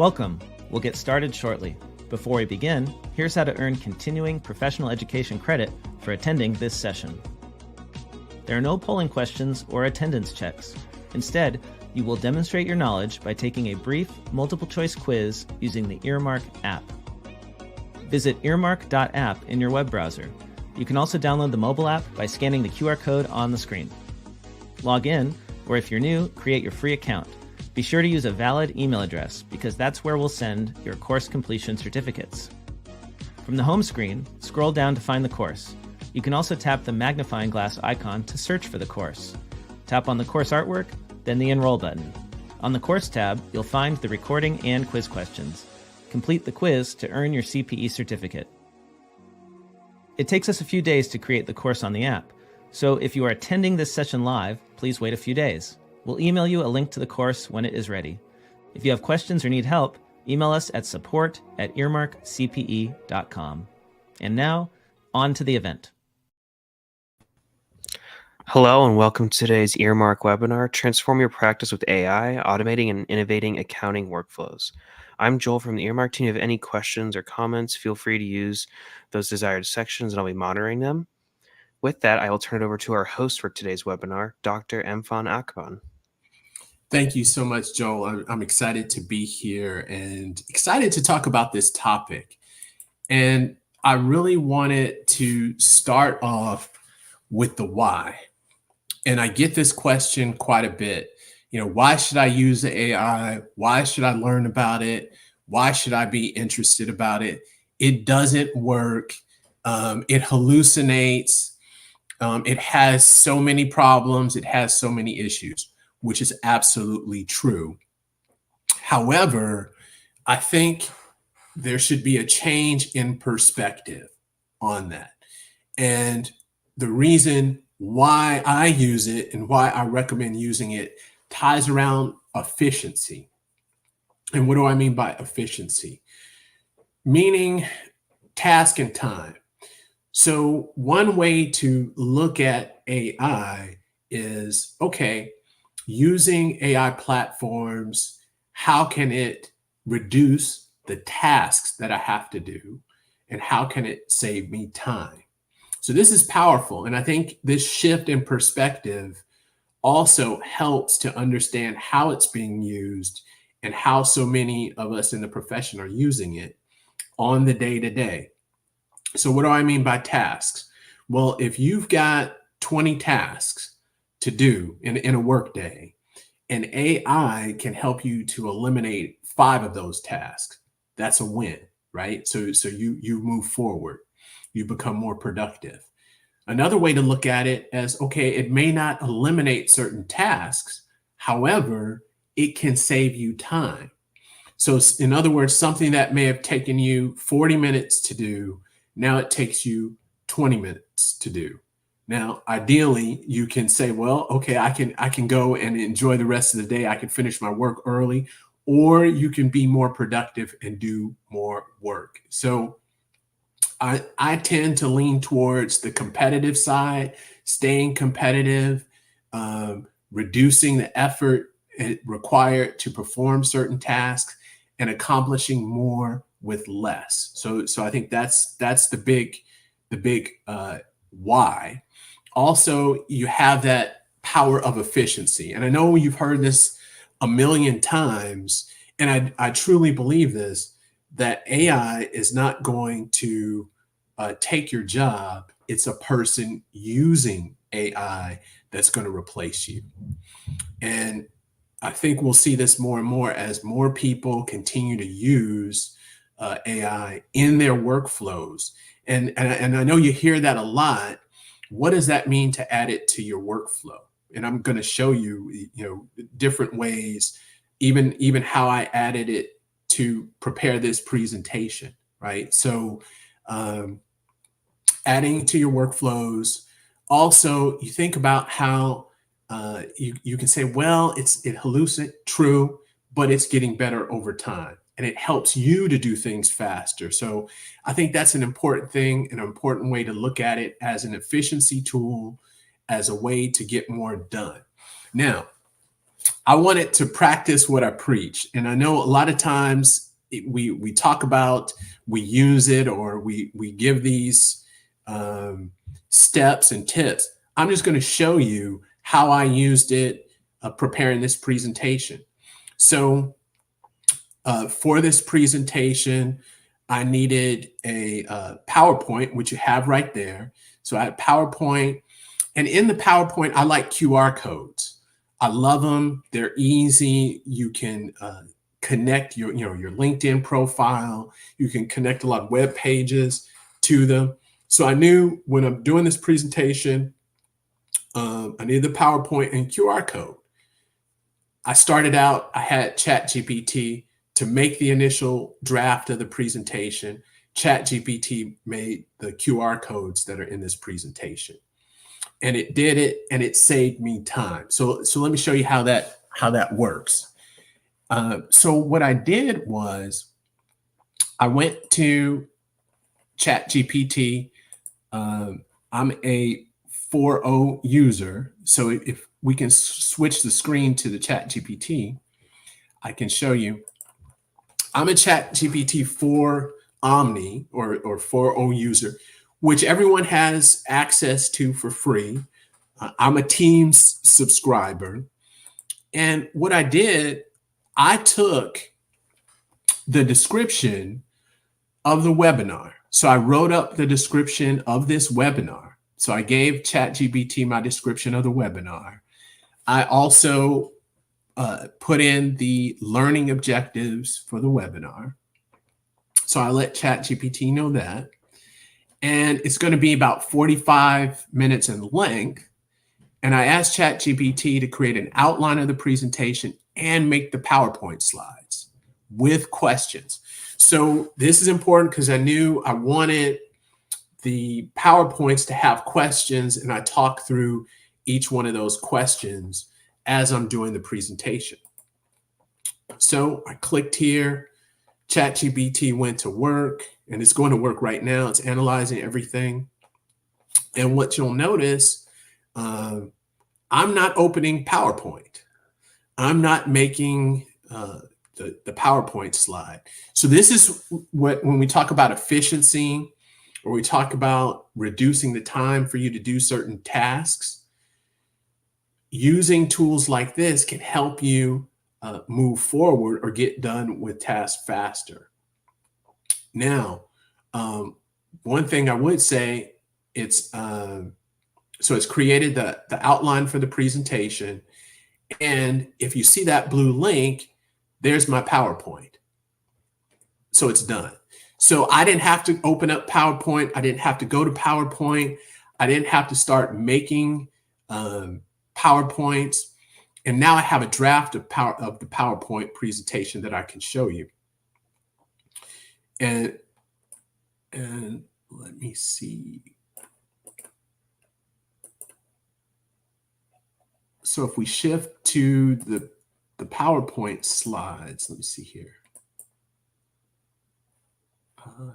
Welcome. We'll get started shortly. Before we begin, here's how to earn continuing professional education credit for attending this session. There are no polling questions or attendance checks. Instead, you will demonstrate your knowledge by taking a brief multiple-choice quiz using the Earmark app. Visit earmark.app in your web browser. You can also download the mobile app by scanning the QR code on the screen. Log in, or if you're new, create your free account. Be sure to use a valid email address because that's where we'll send your course completion certificates. From the home screen, scroll down to find the course. You can also tap the magnifying glass icon to search for the course. Tap on the course artwork, then the Enroll button. On the Course tab, you'll find the recording and quiz questions. Complete the quiz to earn your CPE certificate. It takes us a few days to create the course on the app, so if you are attending this session live, please wait a few days. We'll email you a link to the course when it is ready. If you have questions or need help, email us at support@earmarkcpe.com. And now, on to the event. Hello and welcome to today's Earmark webinar, Transform Your Practice with AI, Automating and Innovating Accounting Workflows. I'm Joel from the Earmark team. If you have any questions or comments, feel free to use those desired sections and I'll be monitoring them. With that, I will turn it over to our host for today's webinar, Dr. Mfon Akban. Thank you so much, Joel. I'm excited to be here and excited to talk about this topic. And I really wanted to start off with the why. And I get this question quite a bit. You know, why should I use the AI? Why should I learn about it? Why should I be interested about it? It doesn't work. It hallucinates. It has so many problems. It has so many issues, which is absolutely true. However, I think there should be a change in perspective on that. And the reason why I use it and why I recommend using it ties around efficiency. And what do I mean by efficiency? Meaning task and time. So one way to look at AI is, okay, using AI platforms, how can it reduce the tasks that I have to do? And how can it save me time? So this is powerful. And I think this shift in perspective also helps to understand how it's being used and how so many of us in the profession are using it on the day-to-day. So what do I mean by tasks? Well, if you've got 20 tasks to do in a workday, and AI can help you to eliminate 5 of those tasks, that's a win, right? So you move forward, you become more productive. Another way to look at it as, okay, it may not eliminate certain tasks, however, it can save you time. So in other words, something that may have taken you 40 minutes to do, now it takes you 20 minutes to do. Now, ideally, you can say, well, okay, I can go and enjoy the rest of the day. I can finish my work early, or you can be more productive and do more work. So I tend to lean towards the competitive side, staying competitive, reducing the effort required to perform certain tasks, and accomplishing more with less. So I think that's the big why. Also, you have that power of efficiency. And I know you've heard this a million times, and I truly believe this, that AI is not going to take your job. It's a person using AI that's going to replace you. And I think we'll see this more and more as more people continue to use AI in their workflows. And I know you hear that a lot. What does that mean to add it to your workflow? And I'm going to show you, different ways, even how I added it to prepare this presentation, right? So adding to your workflows. Also, you think about how you can say, well, it hallucinates, true, but it's getting better over time. And it helps you to do things faster. So I think that's an important thing, an important way to look at it as an efficiency tool, as a way to get more done. Now, I wanted to practice what I preach. And I know a lot of times we talk about, we use it, or we give these steps and tips. I'm just going to show you how I used it preparing this presentation. So for this presentation, I needed a PowerPoint, which you have right there. So I had PowerPoint, and in the PowerPoint, I like QR codes. I love them. They're easy. You can connect your LinkedIn profile. You can connect a lot of web pages to them. So I knew when I'm doing this presentation, I needed the PowerPoint and QR code. I started out, I had ChatGPT to make the initial draft of the presentation. ChatGPT made the QR codes that are in this presentation. And it did it, and it saved me time. So let me show you how that works. So what I did was I went to ChatGPT. I'm a 4.0 user. So if we can switch the screen to the ChatGPT, I can show you. I'm a ChatGPT 4 Omni or 4.0 user, which everyone has access to for free. I'm a Teams subscriber. And what I did, I took the description of the webinar. So I wrote up the description of this webinar. So I gave ChatGPT my description of the webinar. I also put in the learning objectives for the webinar. So I let ChatGPT know that. And it's going to be about 45 minutes in length. And I asked ChatGPT to create an outline of the presentation and make the PowerPoint slides with questions. So this is important because I knew I wanted the PowerPoints to have questions, and I talk through each one of those questions as I'm doing the presentation. So I clicked here, ChatGPT went to work, and it's going to work right now. It's analyzing everything. And what you'll notice, I'm not opening PowerPoint. I'm not making the PowerPoint slide. So this is what, when we talk about efficiency, or we talk about reducing the time for you to do certain tasks, using tools like this can help you move forward or get done with tasks faster. Now, one thing I would say, it's created the outline for the presentation. And if you see that blue link, there's my PowerPoint. So it's done. So I didn't have to open up PowerPoint. I didn't have to go to PowerPoint. I didn't have to start making PowerPoints. And now I have a draft of the PowerPoint presentation that I can show you. And let me see. So if we shift to the PowerPoint slides, let me see here.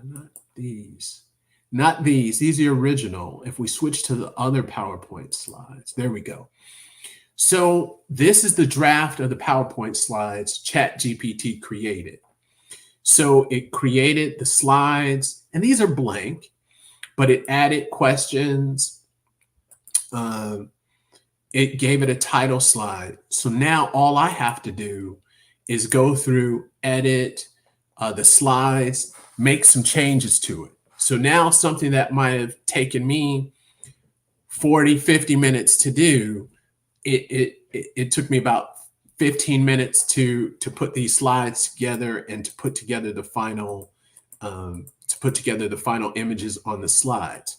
Not these. Not these. These are original. If we switch to the other PowerPoint slides, there we go. So this is the draft of the PowerPoint slides ChatGPT created. So it created the slides, and these are blank, but it added questions. It gave it a title slide. So now all I have to do is go through, edit the slides, make some changes to it. So now something that might have taken me 40, 50 minutes to do, it took me about 15 minutes to put these slides together and to put together the final images on the slides.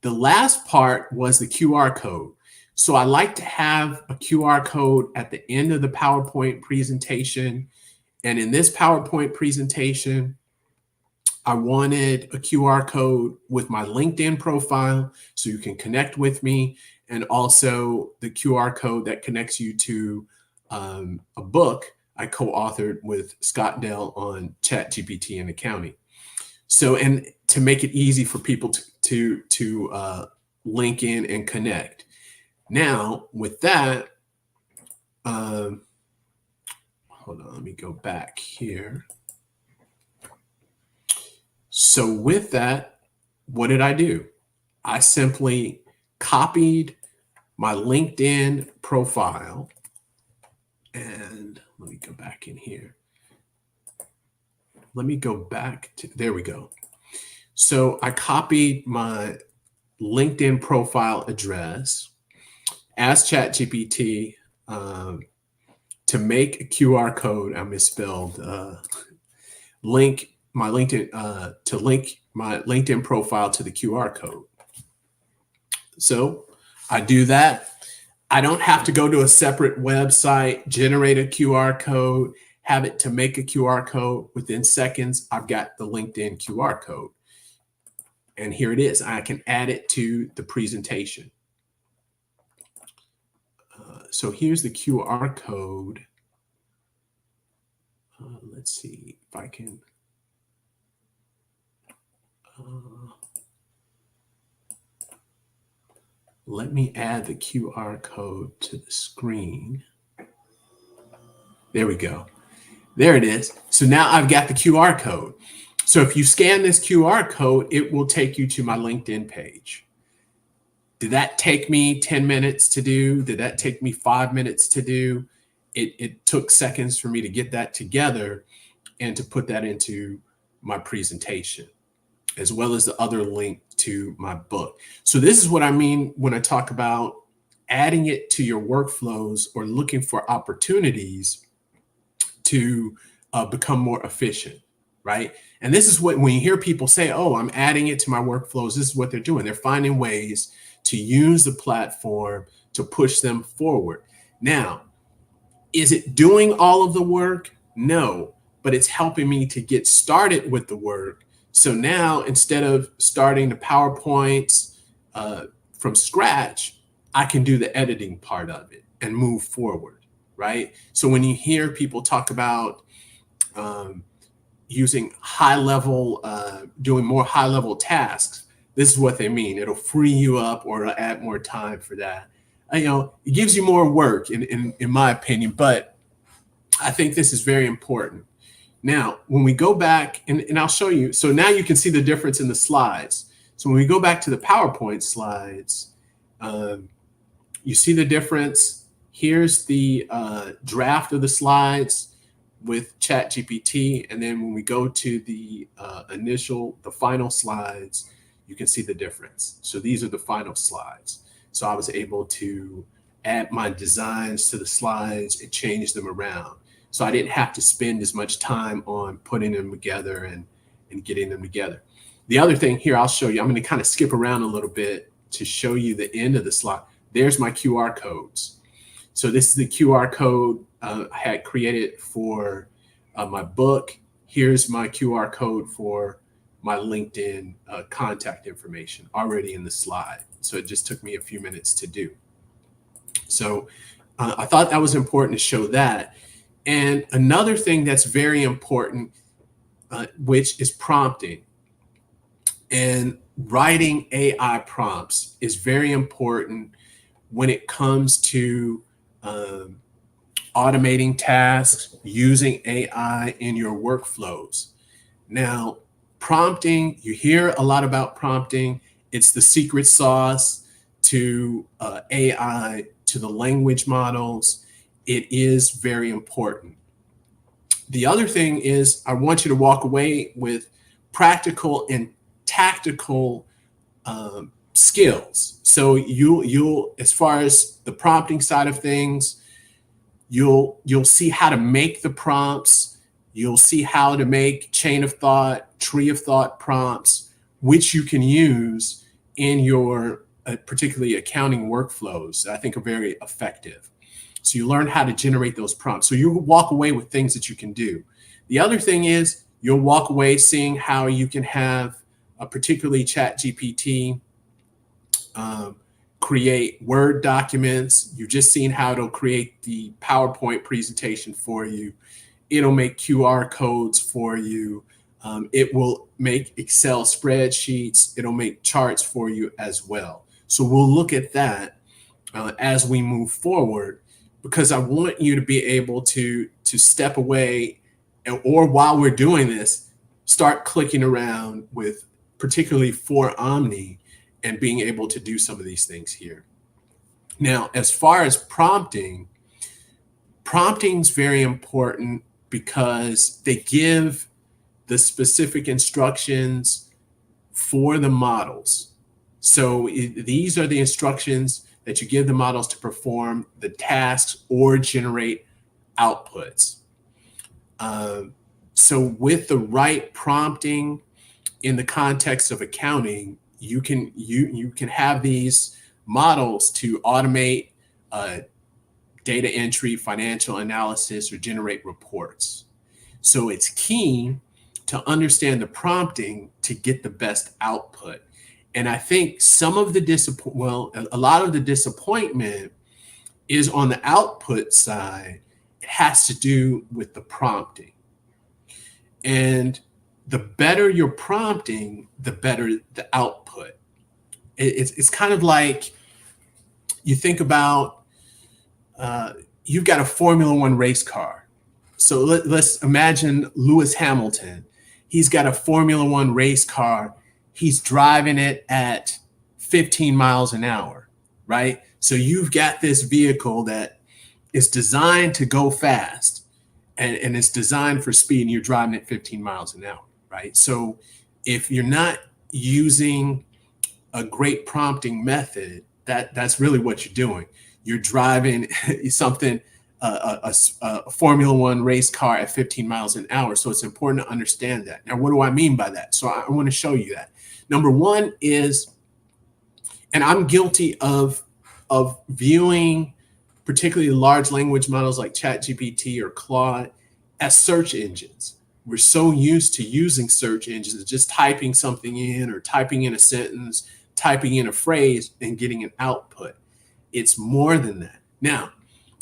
The last part was the QR code. So I like to have a QR code at the end of the PowerPoint presentation. And in this PowerPoint presentation, I wanted a QR code with my LinkedIn profile so you can connect with me, and also the QR code that connects you to a book I co-authored with Scott Dell on ChatGPT and accounting. So, and to make it easy for people to link in and connect. Now, with that, Hold on, let me go back here. So with that, what did I do? I simply copied my LinkedIn profile, and let me go back in here. Let me go back to, there we go. So I copied my LinkedIn profile address, asked ChatGPT to make a QR code. I misspelled link my LinkedIn to link my LinkedIn profile to the QR code. So I do that. I don't have to go to a separate website, generate a QR code, have it to make a QR code. Within seconds, I've got the LinkedIn QR code. And here it is. I can add it to the presentation. So here's the QR code. Let's see if I can. Let me add the QR code to the screen. There we go. There it is. So now I've got the QR code. So if you scan this QR code, it will take you to my LinkedIn page. Did that take me 10 minutes to do? Did that take me 5 minutes to do? It took seconds for me to get that together and to put that into my presentation, as well as the other link to my book. So this is what I mean when I talk about adding it to your workflows or looking for opportunities to become more efficient, right? And this is what, when you hear people say, oh, I'm adding it to my workflows, this is what they're doing. They're finding ways to use the platform to push them forward. Now, is it doing all of the work? No, but it's helping me to get started with the work. So now, instead of starting the PowerPoints from scratch, I can do the editing part of it and move forward, right? So when you hear people talk about using doing more high-level tasks, this is what they mean. It'll free you up or it'll add more time for that. It gives you more work, in my opinion, but I think this is very important. Now, when we go back, and I'll show you, so now you can see the difference in the slides. So when we go back to the PowerPoint slides, you see the difference. Here's the draft of the slides with ChatGPT. And then when we go to the final slides, you can see the difference. So these are the final slides. So I was able to add my designs to the slides and change them around. So I didn't have to spend as much time on putting them together and getting them together. The other thing here, I'll show you, I'm going to kind of skip around a little bit to show you the end of the slide. There's my QR codes. So this is the QR code I had created for my book. Here's my QR code for my LinkedIn contact information already in the slide. So it just took me a few minutes to do. So I thought that was important to show that. And another thing that's very important, which is prompting. And writing AI prompts is very important when it comes to automating tasks, using AI in your workflows. Now, prompting, you hear a lot about prompting. It's the secret sauce to AI, to the language models. It is very important. The other thing is, I want you to walk away with practical and tactical skills. So you'll, as far as the prompting side of things, you'll see how to make the prompts. You'll see how to make chain of thought, tree of thought prompts, which you can use in your particularly accounting workflows that I think are very effective. So you learn how to generate those prompts. So you walk away with things that you can do. The other thing is you'll walk away seeing how you can have particularly ChatGPT create Word documents. You've just seen how it'll create the PowerPoint presentation for you. It'll make QR codes for you. It will make Excel spreadsheets. It'll make charts for you as well. So we'll look at that as we move forward. because I want you to be able to step away, or while we're doing this, start clicking around with particularly for Omni and being able to do some of these things here. Now, as far as prompting is very important because they give the specific instructions for the models. So these are the instructions that you give the models to perform the tasks or generate outputs. So with the right prompting in the context of accounting, you can have these models to automate data entry, financial analysis, or generate reports. So it's key to understand the prompting to get the best output. And I think some of the a lot of the disappointment is on the output side. It has to do with the prompting. And the better your prompting, the better the output. It's kind of like you think about you've got a Formula One race car. So let's imagine Lewis Hamilton. He's got a Formula One race car. He's driving it at 15 miles an hour, right? So you've got this vehicle that is designed to go fast and it's designed for speed, and you're driving at 15 miles an hour, right? So if you're not using a great prompting method, that's really what you're doing. You're driving something, a Formula One race car at 15 miles an hour. So it's important to understand that. Now, what do I mean by that? So I want to show you that. Number one is, and I'm guilty of viewing particularly large language models like ChatGPT or Claude as search engines. We're so used to using search engines, just typing something in or typing in a sentence, typing in a phrase and getting an output. It's more than that. Now,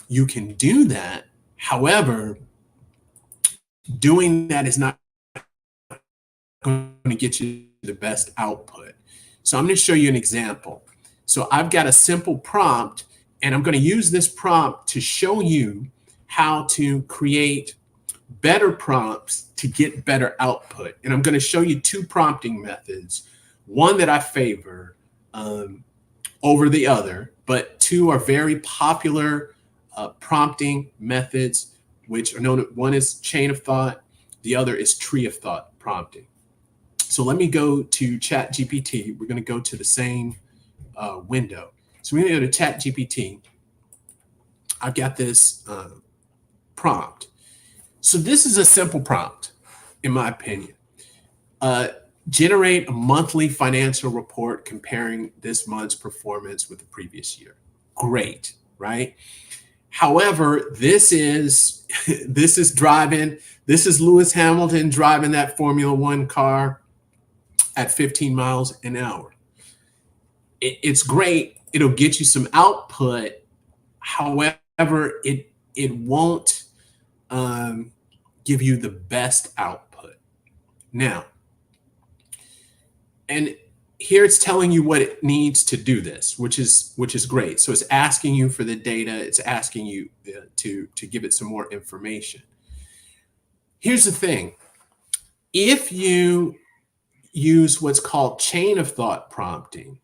you can do that. However, doing that is not going to get you the best output. So I'm going to show you an example. So I've got a simple prompt, and I'm going to use this prompt to show you how to create better prompts to get better output. And I'm going to show you two prompting methods, one that I favor over the other, but two are very popular prompting methods, which are known. One is chain of thought, the other is tree of thought prompting. So let me go to ChatGPT. We're going to go to the same window. So we're going to go to ChatGPT. I've got this prompt. So this is a simple prompt, in my opinion. Generate a monthly financial report comparing this month's performance with the previous year. Great, right? However, this is Lewis Hamilton driving that Formula One car at 15 miles an hour. It's great. It'll get you some output. However, it won't give you the best output. Now, and here it's telling you what it needs to do this, which is great. So it's asking you for the data. It's asking you to give it some more information. Here's the thing. If you use what's called chain of thought prompting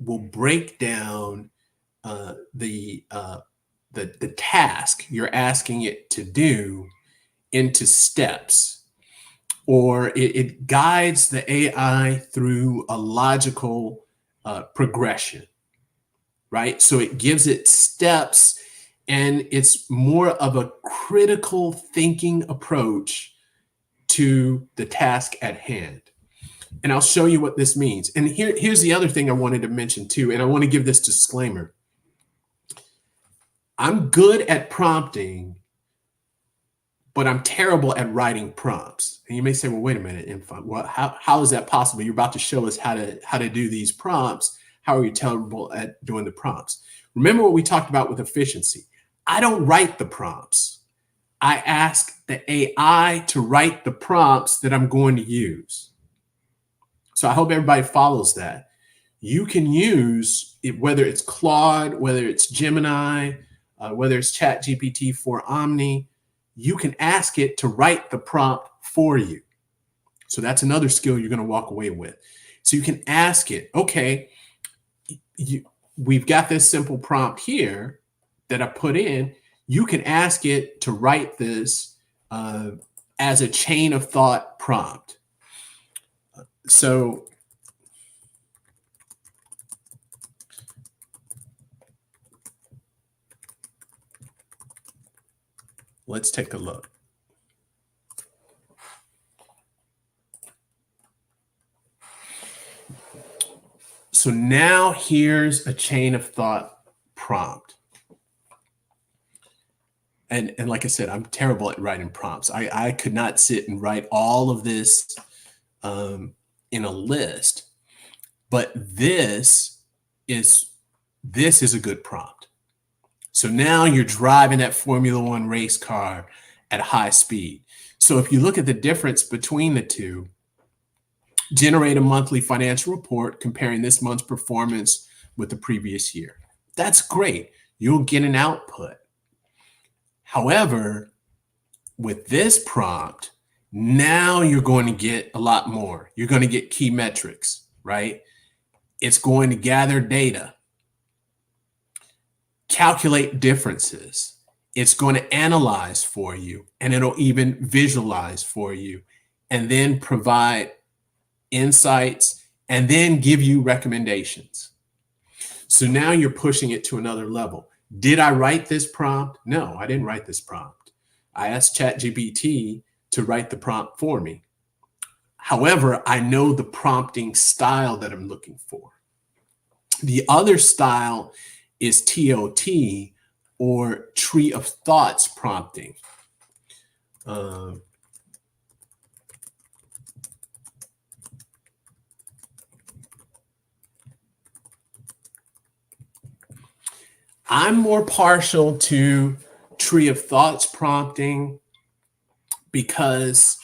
will break down the task you're asking it to do into steps, or it guides the AI through a logical progression, right? So it gives it steps, and it's more of a critical thinking approach to the task at hand. And I'll show you what this means. And here's the other thing I wanted to mention too, and I want to give this disclaimer. I'm good at prompting, but I'm terrible at writing prompts. And you may say, well, wait a minute, well, how is that possible? You're about to show us how to do these prompts. How are you terrible at doing the prompts? Remember what we talked about with efficiency. I don't write the prompts. I ask the AI to write the prompts that I'm going to use. So I hope everybody follows that. you can use it, whether it's Claude, whether it's Gemini, whether it's ChatGPT for Omni, you can ask it to write the prompt for you. So that's another skill you're going to walk away with. So you can ask it, okay, we've got this simple prompt here that I put in. You can ask it to write this as a chain of thought prompt. So let's take a look. So now here's a chain of thought prompt. And like I said, I'm terrible at writing prompts. I could not sit and write all of this in a list, but this is a good prompt. So now you're driving that Formula One race car at high speed. So if you look at the difference between the two, generate a monthly financial report comparing this month's performance with the previous year. That's great. You'll get an output. However, with this prompt, now you're going to get a lot more. You're going to get key metrics, right? It's going to gather data, calculate differences. It's going to analyze for you, and it'll even visualize for you, and then provide insights, and then give you recommendations. So now you're pushing it to another level. Did I write this prompt? No, I didn't write this prompt. I asked ChatGPT to write the prompt for me. However, I know the prompting style that I'm looking for. The other style is TOT, or tree of thoughts prompting. I'm more partial to tree of thoughts prompting because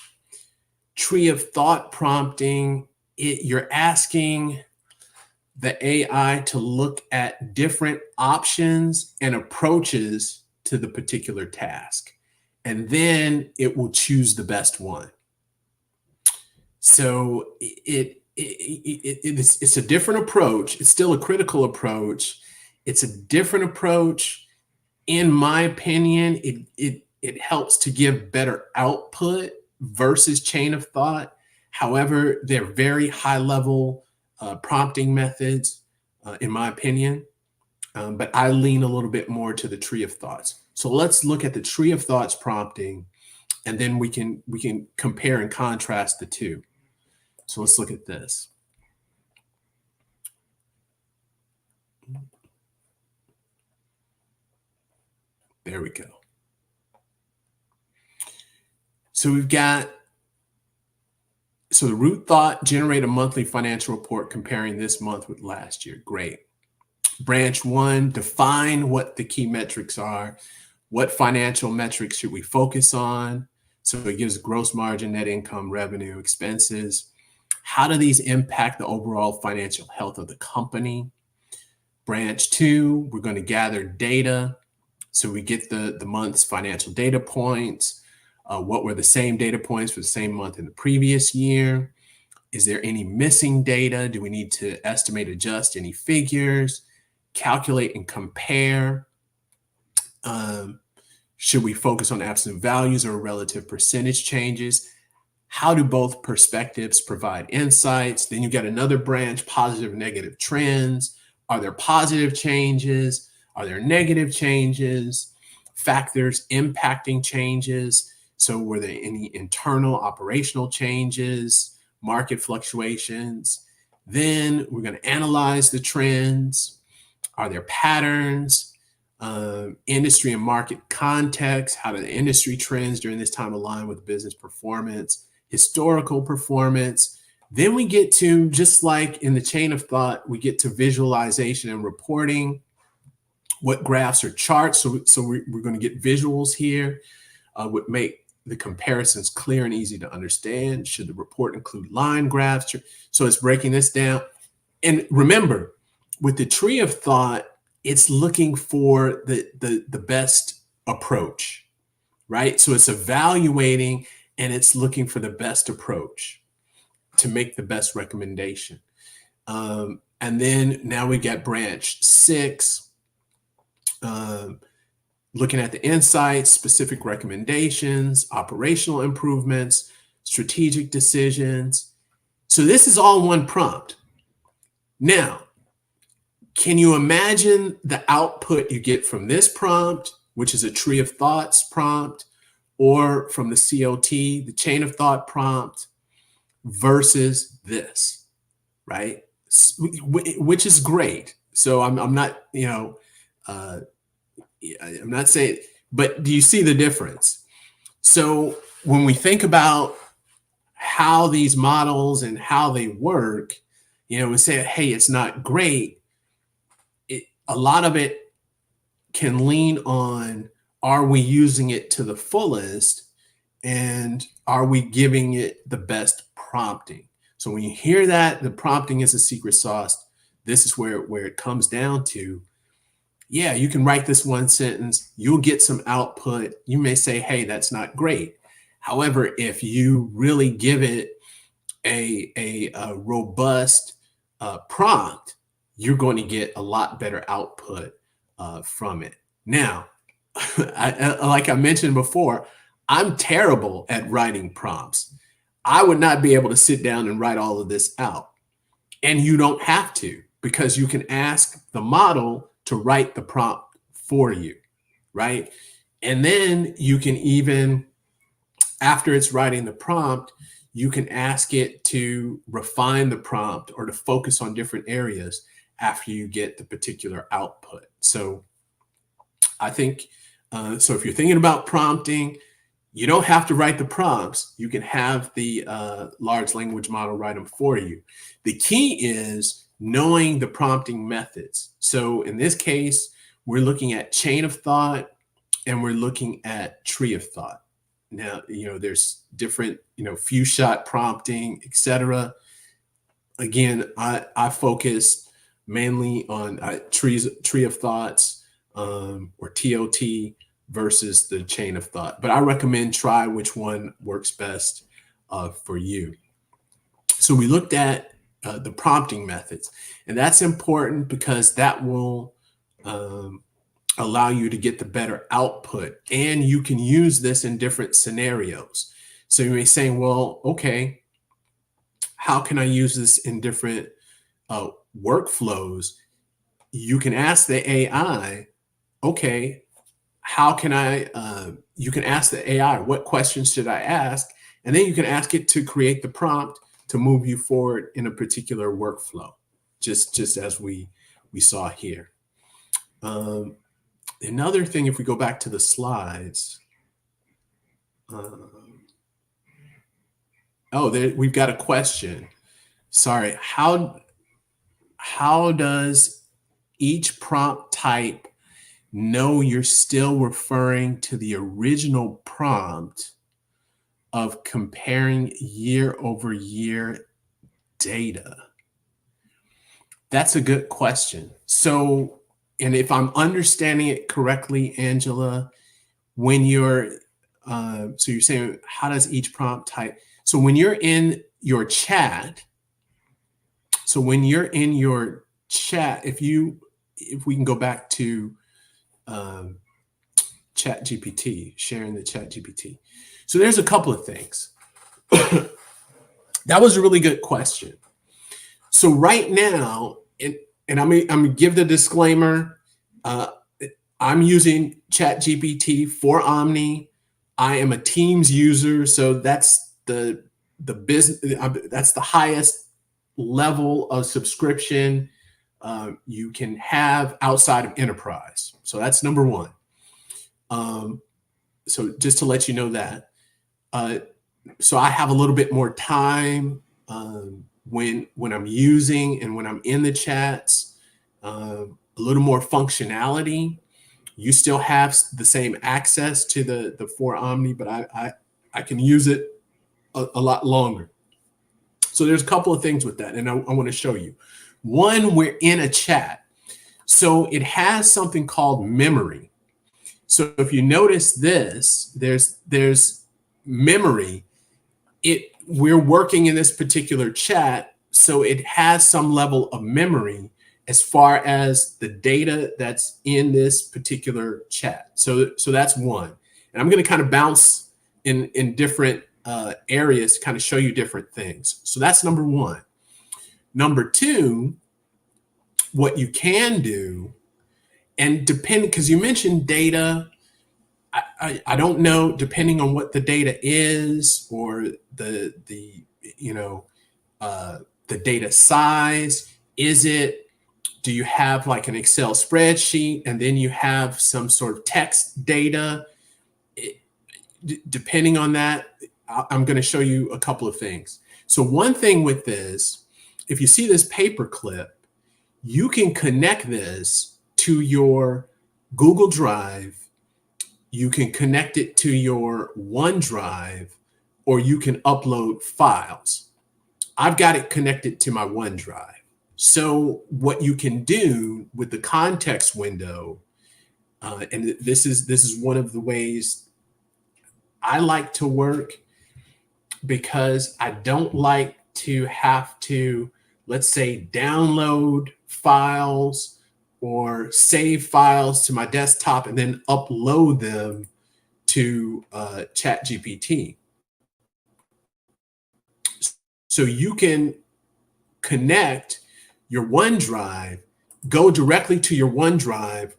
tree of thought prompting, you're asking the AI to look at different options and approaches to the particular task, and then it will choose the best one. So it's a different approach. It's still a critical approach. It's a different approach. In my opinion, it helps to give better output versus chain of thought. However, they're very high level prompting methods, in my opinion. But I lean a little bit more to the tree of thoughts. So let's look at the tree of thoughts prompting, and then we can compare and contrast the two. So let's look at this. There we go. So we've got, so the root thought, generate a monthly financial report comparing this month with last year. Great. Branch 1, define what the key metrics are. What financial metrics should we focus on? So it gives gross margin, net income, revenue, expenses. How do these impact the overall financial health of the company? Branch 2, we're going to gather data. So we get the month's financial data points. What were the same data points for the same month in the previous year? Is there any missing data? Do we need to estimate, adjust any figures? Calculate and compare? Should we focus on absolute values or relative percentage changes? How do both perspectives provide insights? Then you got another branch, positive, negative trends. Are there positive changes? Are there negative changes? Factors impacting changes. So were there any internal operational changes, market fluctuations? Then we're going to analyze the trends. Are there patterns? Industry and market context. How do the industry trends during this time align with business performance? Historical performance. Then we get to, just like in the chain of thought, we get to visualization and reporting. What graphs or charts? So we're going to get visuals here. Would make the comparisons clear and easy to understand. Should the report include line graphs? So it's breaking this down. And remember, with the tree of thought, it's looking for the best approach, right? So it's evaluating and it's looking for the best approach to make the best recommendation. And then now we got branch 6, looking at the insights, specific recommendations, operational improvements, strategic decisions. So this is all one prompt. Now, can you imagine the output you get from this prompt, which is a tree of thoughts prompt, or from the COT, the chain of thought prompt, versus this, right? Which is great. So I'm not, I'm not saying, but do you see the difference? So when we think about how these models and how they work, we say, hey, it's not great. A lot of it can lean on, are we using it to the fullest, and are we giving it the best prompting? So when you hear that the prompting is a secret sauce, this is where it comes down to. Yeah, you can write this one sentence, you'll get some output. You may say, hey, that's not great. However, if you really give it a robust prompt, you're going to get a lot better output from it. Now, like I mentioned before, I'm terrible at writing prompts. I would not be able to sit down and write all of this out. And you don't have to, because you can ask the model to write the prompt for you, right? And then you can even, after it's writing the prompt, you can ask it to refine the prompt or to focus on different areas after you get the particular output. So I think, so if you're thinking about prompting, you don't have to write the prompts. You can have the large language model write them for you. The key is knowing the prompting methods. So in this case, we're looking at chain of thought and we're looking at tree of thought. Now, there's different, few shot prompting, etc. Again, I focus mainly on tree of thoughts or TOT versus the chain of thought. But I recommend try which one works best for you. So we looked at the prompting methods, and that's important because that will allow you to get the better output, and you can use this in different scenarios. So you may say, well, okay, how can I use this in different workflows? You can ask the AI, okay, how can you can ask the AI, what questions should I ask? And then you can ask it to create the prompt to move you forward in a particular workflow, just as we saw here. Another thing, if we go back to the slides, we've got a question. Sorry, how does each prompt type know you're still referring to the original prompt of comparing year-over-year data? That's a good question. So, and if I'm understanding it correctly, Angela, when you're, so you're saying, how does each prompt type? So when you're in your chat, if we can go back to Chat GPT, sharing the Chat GPT. So there's a couple of things. That was a really good question. So right now, and I'm gonna give the disclaimer, I'm using Chat GPT for Omni. I am a Teams user, so that's the business, that's the highest level of subscription you can have outside of enterprise. So that's number one. So just to let you know that. So I have a little bit more time when I'm using and when I'm in the chats, a little more functionality. You still have the same access to the for Omni, but I can use it a lot longer. So there's a couple of things with that, and I want to show you. One, we're in a chat. So it has something called memory. So if you notice this, there's memory. We're working in this particular chat, so it has some level of memory as far as the data that's in this particular chat. So that's one. And I'm going to kind of bounce in different areas to kind of show you different things. So that's number one. Number two, what you can do, and depending, because you mentioned data, I don't know, depending on what the data is or the data size. Do you have like an Excel spreadsheet and then you have some sort of text data? Depending on that, I'm going to show you a couple of things. So one thing with this, if you see this paper clip, you can connect this to your Google Drive. You can connect it to your OneDrive, or you can upload files. I've got it connected to my OneDrive. So what you can do with the context window, and this is one of the ways I like to work, because I don't like to have to, let's say, download files or save files to my desktop and then upload them to ChatGPT. So you can connect your OneDrive, go directly to your OneDrive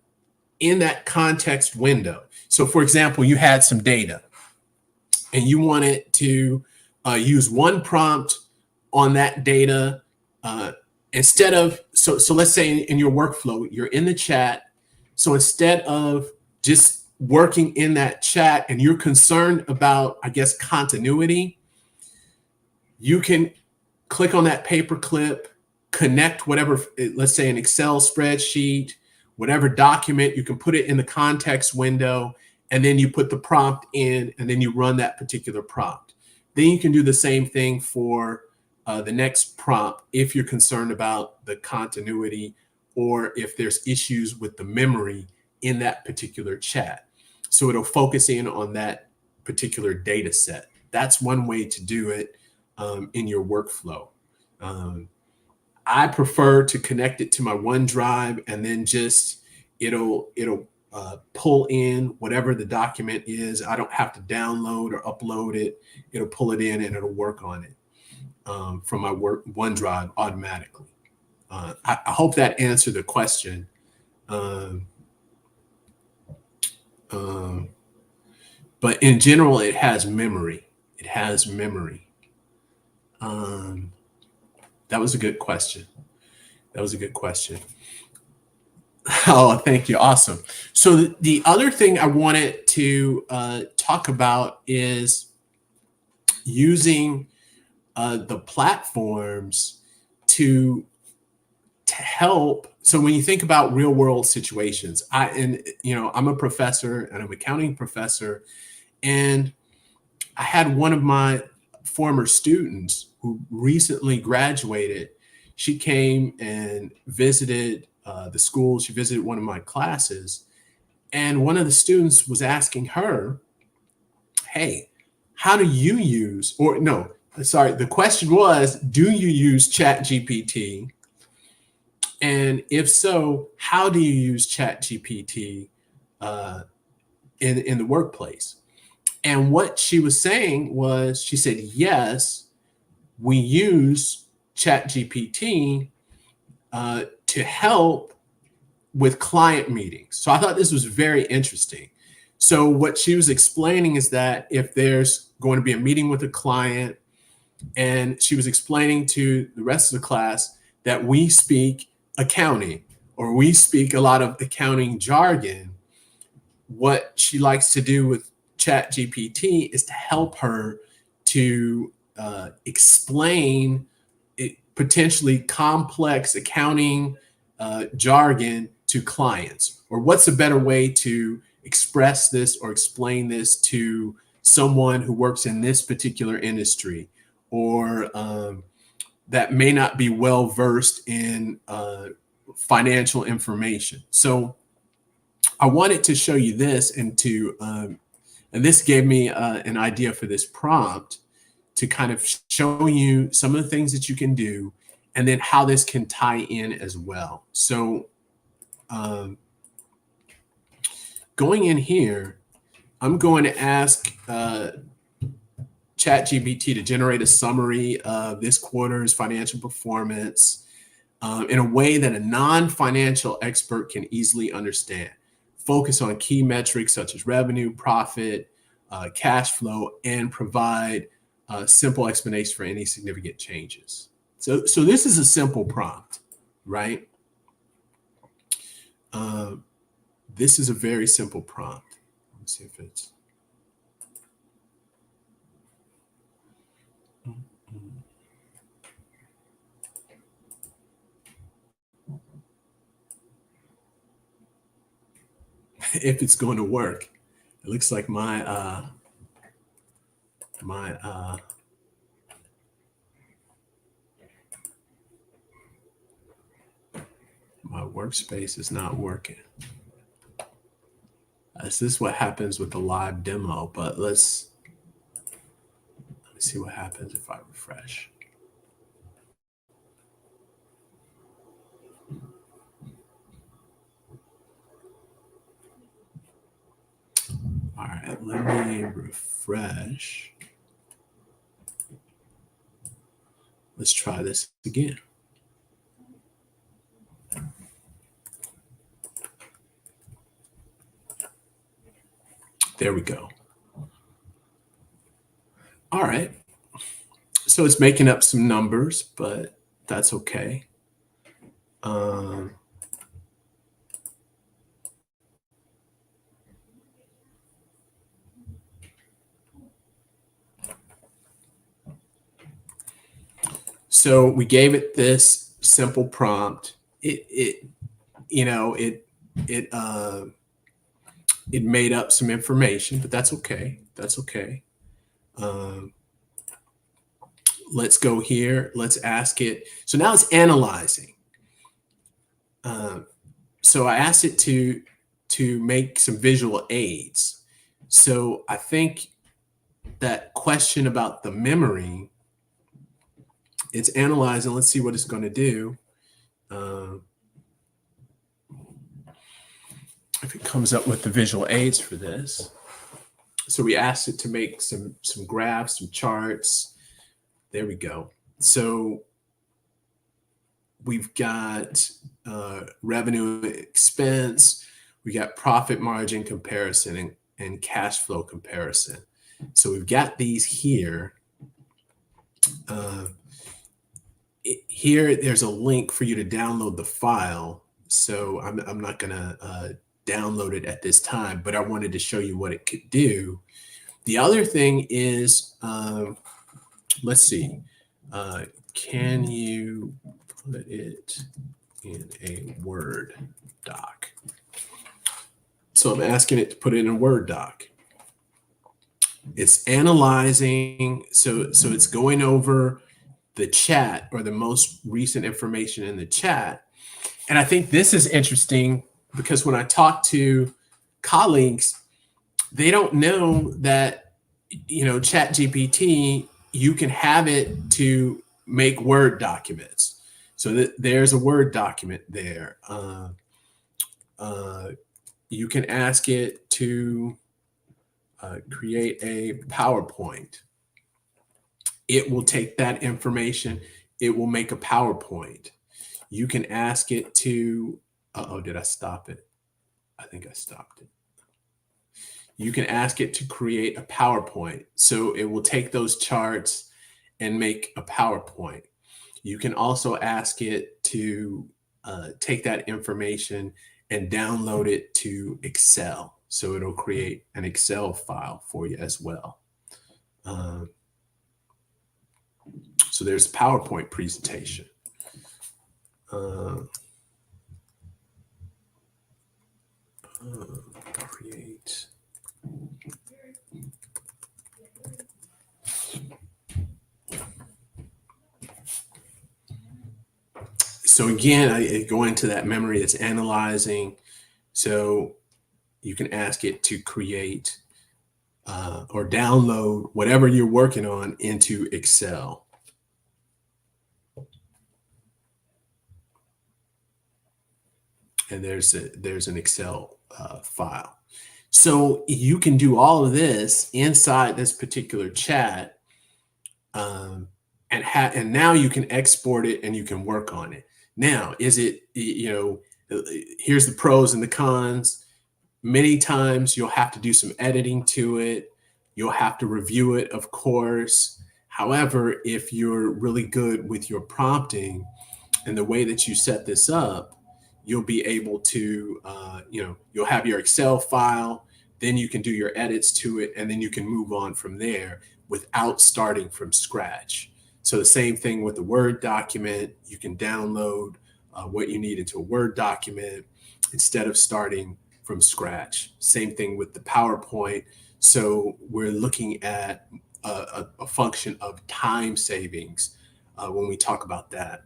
in that context window. So for example, you had some data and you wanted to use one prompt on that data instead of, so let's say in your workflow, you're in the chat. So instead of just working in that chat and you're concerned about, I guess, continuity, you can click on that paper clip, connect whatever, let's say an Excel spreadsheet, whatever document, you can put it in the context window, and then you put the prompt in, and then you run that particular prompt. Then you can do the same thing for the next prompt if you're concerned about the continuity or if there's issues with the memory in that particular chat. So it'll focus in on that particular data set. That's one way to do it in your workflow. I prefer to connect it to my OneDrive, and then just it'll pull in whatever the document is. I don't have to download or upload it. It'll pull it in and it'll work on it from my OneDrive automatically. I hope that answered the question. But in general, it has memory. It has memory. That was a good question. That was a good question. Oh, thank you. Awesome. So the other thing I wanted to talk about is using the platforms to help. So when you think about real world situations, I'm a professor and I'm an accounting professor, and I had one of my former students who recently graduated. She came and visited the school. She visited one of my classes, and one of the students was asking her, hey, how do you use, or no, sorry, the question was, do you use ChatGPT? And if so, how do you use ChatGPT in the workplace? And what she was saying was, she said, yes, we use ChatGPT to help with client meetings. So I thought this was very interesting. So what she was explaining is that if there's going to be a meeting with a client, and she was explaining to the rest of the class that we speak accounting, or we speak a lot of accounting jargon, what she likes to do with ChatGPT is to help her to explain potentially complex accounting jargon to clients, or what's a better way to express this or explain this to someone who works in this particular industry, or that may not be well versed in financial information. So I wanted to show you this and this gave me an idea for this prompt to kind of show you some of the things that you can do and then how this can tie in as well. So going in here, I'm going to ask ChatGPT to generate a summary of this quarter's financial performance in a way that a non-financial expert can easily understand. Focus on key metrics such as revenue, profit, cash flow, and provide a simple explanation for any significant changes. So this is a simple prompt, right? This is a very simple prompt. Let's see if it's. If it's going to work. It looks like my workspace is not working. This is what happens with the live demo, but let me see what happens if I refresh. All right, let me refresh. Let's try this again. There we go. All right. So it's making up some numbers, but that's okay. So we gave it this simple prompt. It made up some information, but that's okay. That's okay. Let's go here. Let's ask it. So now it's analyzing. So I asked it to make some visual aids. So I think that question about the memory, it's analyzing. Let's see what it's going to do. If it comes up with the visual aids for this. So we asked it to make some graphs, some charts. There we go. So we've got revenue expense. We got profit margin comparison and cash flow comparison. So we've got these here. Here, there's a link for you to download the file. So I'm not going to download it at this time, but I wanted to show you what it could do. The other thing is, let's see, can you put it in a Word doc? So I'm asking it to put it in a Word doc. It's analyzing, so it's going over the chat or the most recent information in the chat. And I think this is interesting because when I talk to colleagues, they don't know that, ChatGPT, you can have it to make Word documents. So there's a Word document there. You can ask it to create a PowerPoint. It will take that information. It will make a PowerPoint. You can ask it to, did I stop it? I think I stopped it. You can ask it to create a PowerPoint. So it will take those charts and make a PowerPoint. You can also ask it to take that information and download it to Excel. So it'll create an Excel file for you as well. So there's PowerPoint presentation. Create. So again, I go into that memory that's analyzing. So you can ask it to create or download whatever you're working on into Excel. And there's an Excel file. So you can do all of this inside this particular chat, and now you can export it and you can work on it. Now, is it, here's the pros and the cons. Many times you'll have to do some editing to it. You'll have to review it, of course. However, if you're really good with your prompting and the way that you set this up, you'll be able to, you'll have your Excel file, then you can do your edits to it, and then you can move on from there without starting from scratch. So the same thing with the Word document, you can download what you need into a Word document instead of starting from scratch. Same thing with the PowerPoint. So we're looking at a function of time savings when we talk about that.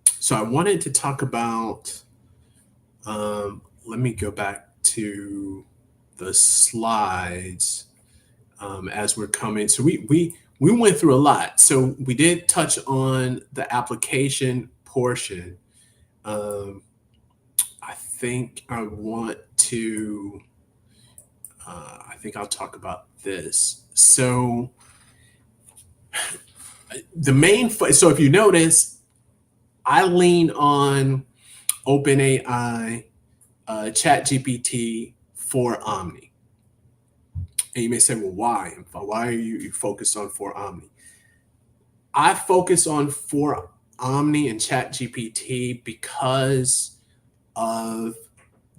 So I wanted to talk about, let me go back to the slides as we're coming. So we went through a lot. So we did touch on the application portion. I think I want to, I think I'll talk about this. So so if you notice, I lean on OpenAI, ChatGPT for Omni. And you may say, well, why? Why are you focused on for Omni? I focus on for Omni and ChatGPT because of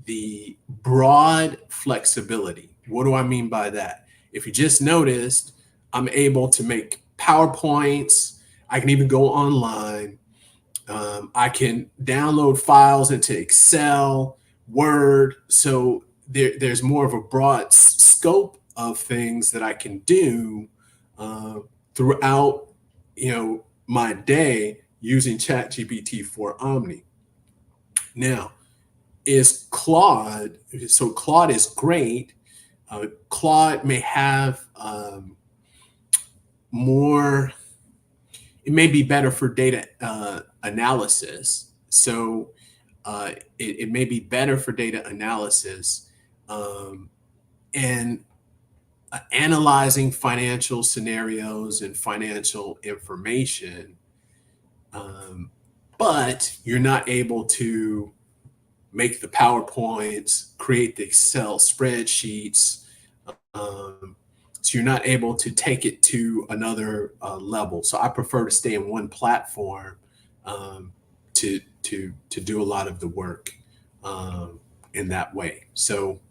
the broad flexibility. What do I mean by that? If you just noticed, I'm able to make PowerPoints. I can even go online. I can download files into Excel, Word. So there's more of a broad scope of things that I can do throughout, my day using ChatGPT for Omni. Now, is Claude? So Claude is great. Claude may have more. It may be better for data analysis. So it may be better for data analysis and analyzing financial scenarios and financial information. But you're not able to make the PowerPoints, create the Excel spreadsheets. So you're not able to take it to another level. So I prefer to stay in one platform to do a lot of the work in that way. So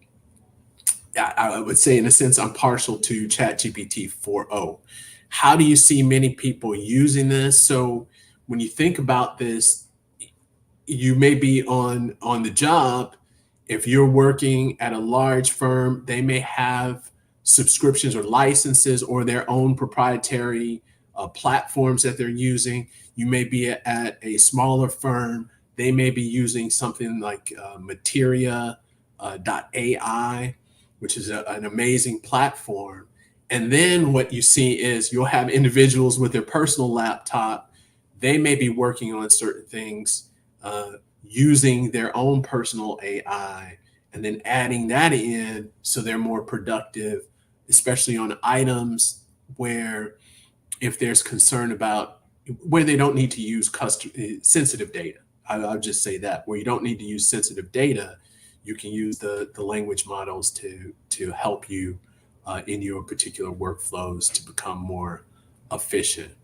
I would say, in a sense, I'm partial to ChatGPT 4.0. How do you see many people using this? So when you think about this, you may be on the job. If you're working at a large firm, they may have subscriptions or licenses or their own proprietary platforms that they're using. You may be at a smaller firm. They may be using something like Materia.ai, which is an amazing platform. And then what you see is you'll have individuals with their personal laptop. They may be working on certain things using their own personal AI and then adding that in so they're more productive, especially on items where if there's concern about where they don't need to use sensitive data. I'll just say that where you don't need to use sensitive data, you can use the language models to help you in your particular workflows to become more efficient.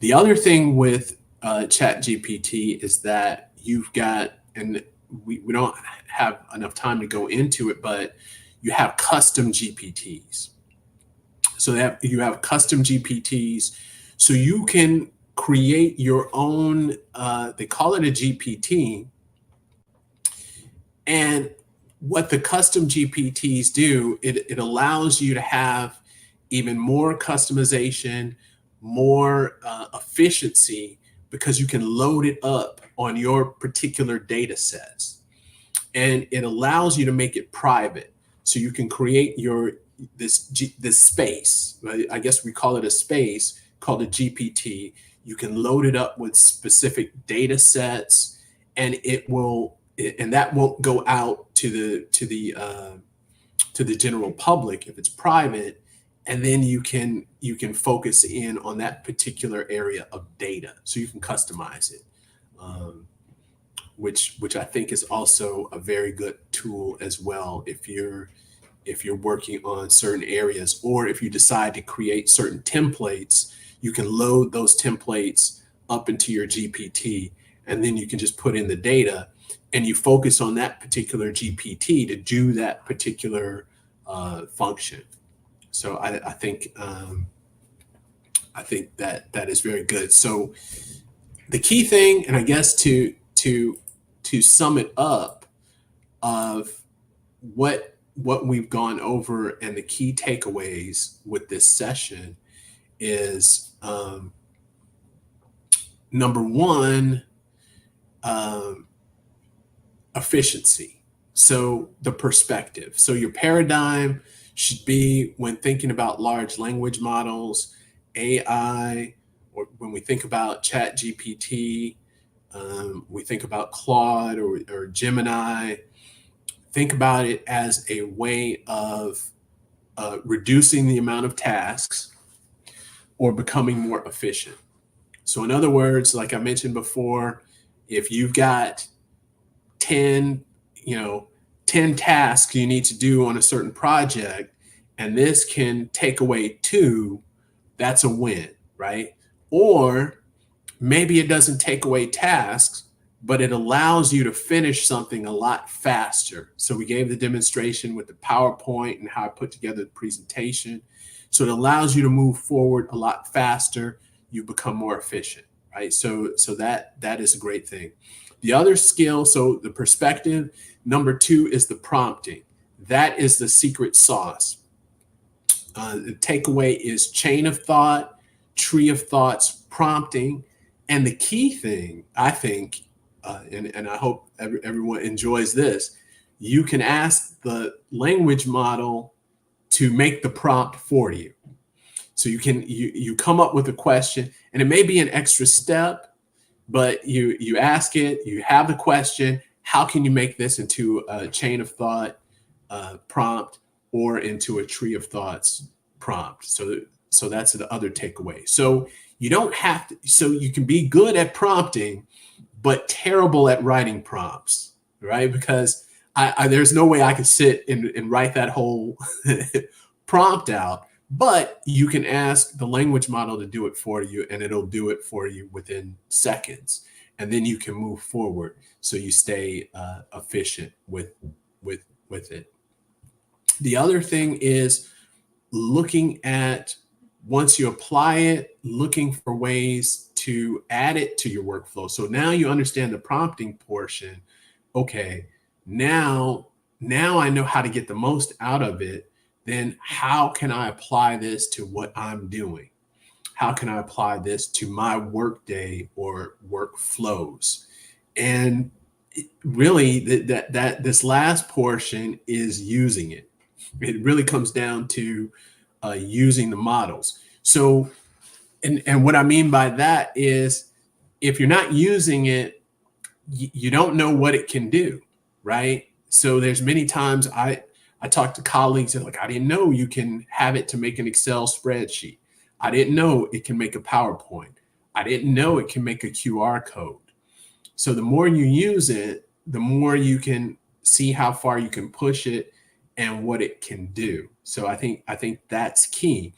The other thing with ChatGPT is that you've got, and we don't have enough time to go into it, but you have custom GPTs. So that you have custom GPTs, so you can create your own, they call it a GPT. And what the custom GPTs do, it allows you to have even more customization, more efficiency, because you can load it up on your particular data sets. And it allows you to make it private. So you can create this space, right? I guess we call it a space called a GPT. You can load it up with specific data sets, and that won't go out to the general public if it's private. And then you can focus in on that particular area of data, so you can customize it, which I think is also a very good tool as well if you're working on certain areas, or if you decide to create certain templates, you can load those templates up into your GPT, and then you can just put in the data, and you focus on that particular GPT to do that particular function. So I think that is very good. So the key thing, and I guess to sum it up, of what we've gone over and the key takeaways with this session is, number one, efficiency. So the perspective. So your paradigm should be, when thinking about large language models, AI, or when we think about Chat GPT, we think about Claude or Gemini, think about it as a way of reducing the amount of tasks or becoming more efficient. So in other words, like I mentioned before, if you've got 10 tasks you need to do on a certain project, and this can take away 2, that's a win, right? Or maybe it doesn't take away tasks, but it allows you to finish something a lot faster. So we gave the demonstration with the PowerPoint and how I put together the presentation. So it allows you to move forward a lot faster. You become more efficient, right? So that is a great thing. The other skill, so the perspective, number 2 is the prompting. That is the secret sauce. The takeaway is chain of thought, tree of thoughts, prompting. And the key thing, I think, and I hope everyone enjoys this, you can ask the language model to make the prompt for you. So you come up with a question, and it may be an extra step, but you ask it, you have the question, how can you make this into a chain of thought prompt or into a tree of thoughts prompt? So that's the other takeaway. So you don't have to, so you can be good at prompting, but terrible at writing prompts, right? Because there's no way I could sit and write that whole prompt out, but you can ask the language model to do it for you, and it'll do it for you within seconds. And then you can move forward so you stay efficient with it. The other thing is looking at, once you apply it, looking for ways to add it to your workflow. So now you understand the prompting portion. Okay, now I know how to get the most out of it. Then how can I apply this to what I'm doing? How can I apply this to my workday or workflows? And really, that this last portion is using it. It really comes down to using the models. So, and what I mean by that is, if you're not using it, you don't know what it can do, right? So there's many times I talk to colleagues and like, I didn't know you can have it to make an Excel spreadsheet. I didn't know it can make a PowerPoint. I didn't know it can make a QR code. So the more you use it, the more you can see how far you can push it and what it can do. So I think that's key.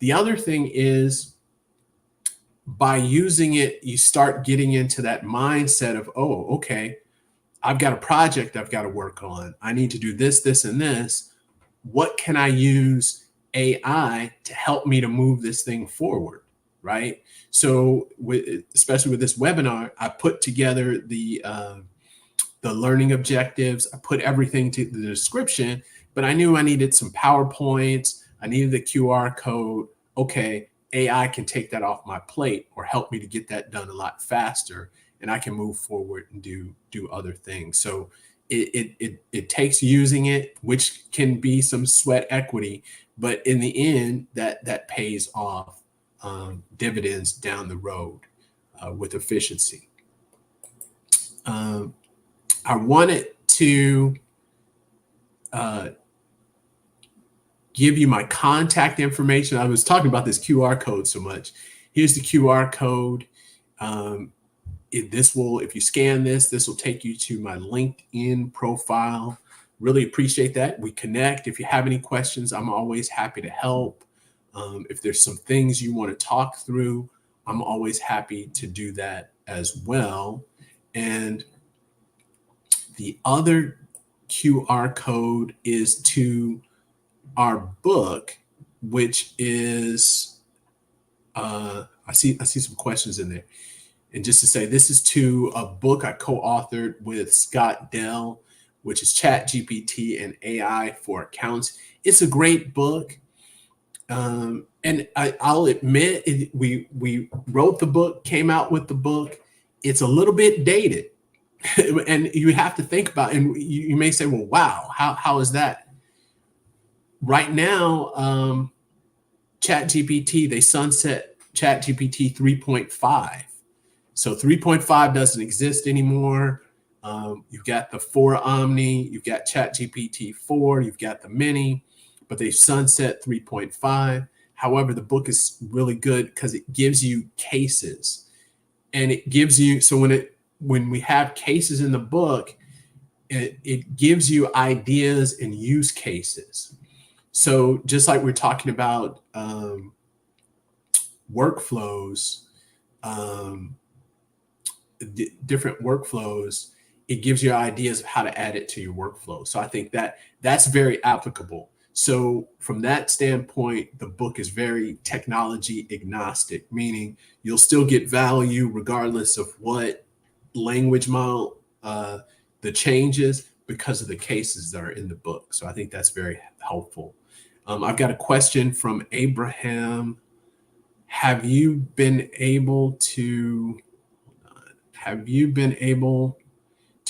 The other thing is, by using it, you start getting into that mindset of, oh, okay, I've got a project I've got to work on. I need to do this, this, and this. What can I use AI to help me to move this thing forward, right? So especially with this webinar, I put together the learning objectives. I put everything to the description, but I knew I needed some PowerPoints. I needed the QR code. Okay, AI can take that off my plate or help me to get that done a lot faster. and I can move forward and do other things. So it takes using it, which can be some sweat equity, but in the end, that pays off dividends down the road with efficiency. I wanted to give you my contact information. I was talking about this QR code so much. Here's the QR code. If you scan this will take you to my LinkedIn profile. Really appreciate that. We connect. If you have any questions, I'm always happy to help. If there's some things you want to talk through, I'm always happy to do that as well. And the other QR code is to our book, which is, I see some questions in there. And just to say, this is to a book I co-authored with Scott Dell, which is ChatGPT and AI for Accounts. It's a great book. And I'll admit, we wrote the book, came out with the book. It's a little bit dated. And you have to think about, and you may say, well, wow, how is that? Right now, ChatGPT, they sunset ChatGPT 3.5. So 3.5 doesn't exist anymore. You've got the 4 Omni, you've got ChatGPT 4, you've got the Mini, but they've sunset 3.5. However, the book is really good because it gives you cases, and it gives you, so when we have cases in the book, it gives you ideas and use cases. So just like we're talking about workflows, different workflows, it gives you ideas of how to add it to your workflow. So I think that's very applicable. So from that standpoint, the book is very technology agnostic, meaning you'll still get value regardless of what language model the changes, because of the cases that are in the book. So I think that's very helpful. I've got a question from Abraham. Have you been able to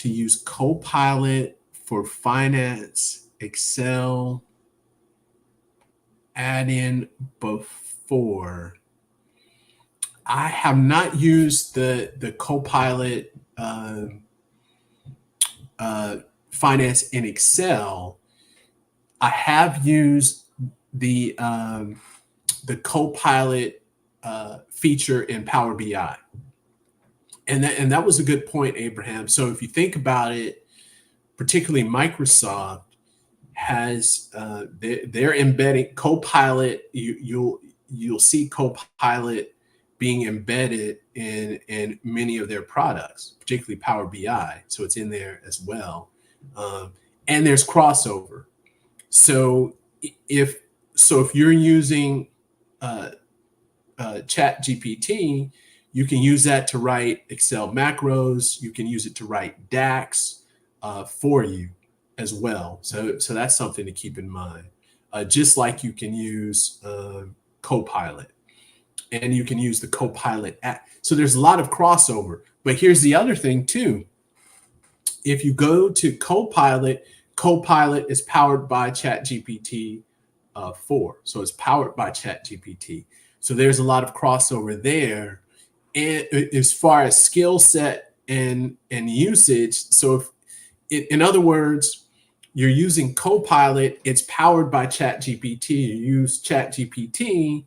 use Copilot for finance, Excel, add-in before? I have not used the Copilot finance in Excel. I have used the Copilot feature in Power BI. And that was a good point, Abraham. So if you think about it, particularly Microsoft has they're embedding Copilot. You'll see Copilot being embedded in many of their products, particularly Power BI. So it's in there as well, and there's crossover. So if you're using ChatGPT, you can use that to write Excel macros. You can use it to write DAX for you as well. So that's something to keep in mind. Just like you can use Copilot, and you can use the Copilot app. So there's a lot of crossover. But here's the other thing too. If you go to Copilot, Copilot is powered by ChatGPT 4. So it's powered by ChatGPT. So there's a lot of crossover there. And as far as skill set and usage, so in other words, you're using Copilot, it's powered by ChatGPT. You use ChatGPT,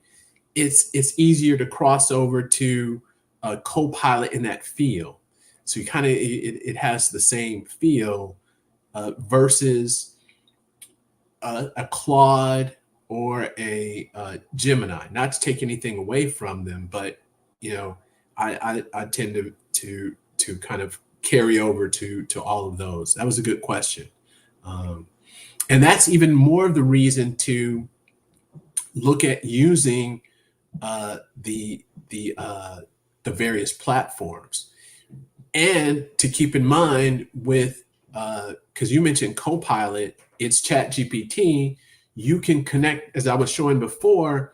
it's easier to cross over to Copilot in that field. So you kind of it has the same feel versus a Claude or a Gemini. Not to take anything away from them, but I tend to kind of carry over to all of those. That was a good question, and that's even more of the reason to look at using the various platforms, and to keep in mind with because you mentioned Copilot, it's ChatGPT. You can connect, as I was showing before.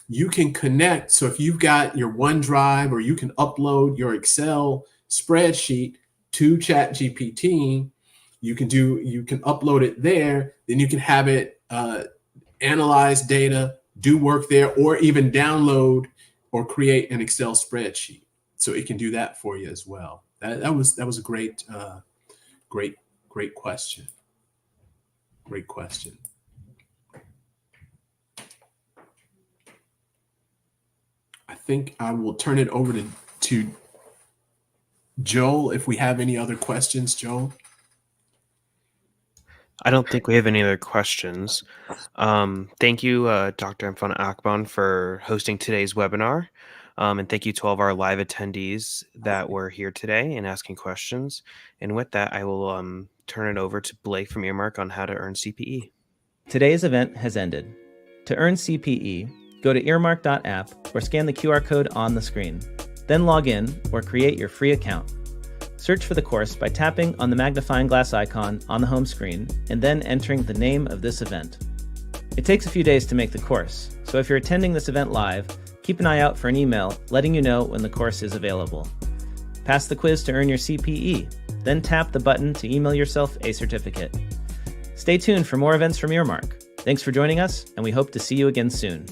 You can connect. So if you've got your OneDrive, or you can upload your Excel spreadsheet to ChatGPT. You can upload it there, then you can have it analyze data, do work there, or even download or create an Excel spreadsheet. So it can do that for you as well. That was a great question. Great question. I think I will turn it over to Joel if we have any other questions, Joel. I don't think we have any other questions. Thank you, Dr. Mfana Akban, for hosting today's webinar. And thank you to all of our live attendees that were here today and asking questions. And with that, I will turn it over to Blake from Earmark on how to earn CPE. Today's event has ended. To earn CPE, go to earmark.app or scan the QR code on the screen. Then log in or create your free account. Search for the course by tapping on the magnifying glass icon on the home screen and then entering the name of this event. It takes a few days to make the course, so if you're attending this event live, keep an eye out for an email letting you know when the course is available. Pass the quiz to earn your CPE, then tap the button to email yourself a certificate. Stay tuned for more events from Earmark. Thanks for joining us, and we hope to see you again soon.